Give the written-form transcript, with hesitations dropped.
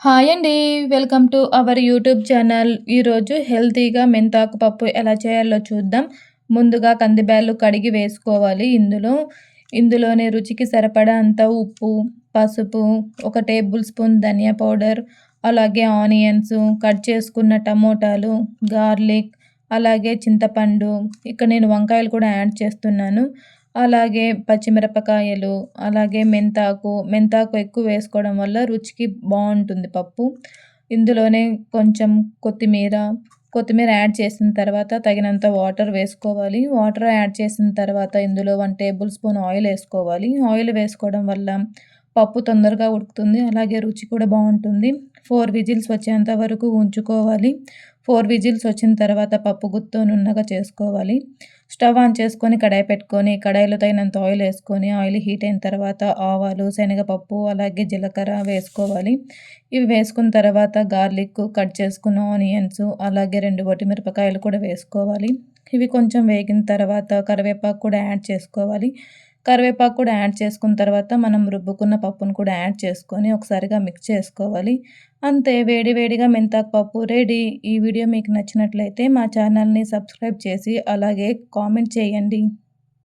Hi అండి. Welcome to our YouTube channel. ఈరోజు హెల్తీగా మెంతాకు పప్పు ఎలా చేయాలో చూద్దాం. ముందుగా కందిబ్యాళ్ళు కడిగి వేసుకోవాలి. ఇందులోనే రుచికి సరిపడా అంత ఉప్పు, పసుపు, ఒక టేబుల్ స్పూన్ ధనియా పౌడర్, అలాగే ఆనియన్స్, కట్ చేసుకున్న టమోటాలు, గార్లిక్, అలాగే చింతపండు, ఇక్కడ నేను వంకాయలు కూడా యాడ్ చేస్తున్నాను. అలాగే పచ్చిమిరపకాయలు, అలాగే మెంతాకు ఎక్కువ వేసుకోవడం వల్ల రుచికి బావుంటుంది పప్పు. ఇందులోనే కొంచెం కొత్తిమీర యాడ్ చేసిన తర్వాత తగినంత వాటర్ వేసుకోవాలి. వాటర్ యాడ్ చేసిన తర్వాత ఇందులో 1 టేబుల్ స్పూన్ ఆయిల్ ఏసుకోవాలి. ఆయిల్ వేసుకోవడం వల్ల పప్పు తొందరగా ఉడుకుతుంది. అలాగే రుచి కూడా బావుంటుంది. 4 విజిల్స్ వచ్చేంత వరకు ఉంచుకోవాలి. 4 విజిల్స్ వచ్చిన తర్వాత పప్పు గుత్తో నున్నగా చేసుకోవాలి. స్టవ్ ఆన్ చేసుకొని కడాయి పెట్టుకొని, కడాయిలో తగినంత ఆయిల్ ఏసుకొని, ఆయిల్ హీట్ అయిన తర్వాత ఆవాలు, శనగపప్పు, అలాగే జీలకర్ర వేసుకోవాలి. ఇవి వేసుకున్న తర్వాత గార్లిక్, కట్ చేసుకున్న ఆనియన్స్, అలాగే 2 వట్టిమిరపకాయలు కూడా వేసుకోవాలి. ఇవి కొంచెం వేగిన తర్వాత కరివేపాకు కూడా యాడ్ చేసుకోవాలి. కరివేపాకు కూడా యాడ్ చేసుకున్న తర్వాత మనం రుబ్బుకున్న పప్పును కూడా యాడ్ చేసుకొని ఒకసారిగా మిక్స్ చేసుకోవాలి. అంతే, వేడి వేడిగా మెంతాకు పప్పు రెడీ. ఈ వీడియో మీకు నచ్చినట్లయితే మా ఛానల్‌ని సబ్స్క్రైబ్ చేసి అలాగే కామెంట్ చేయండి.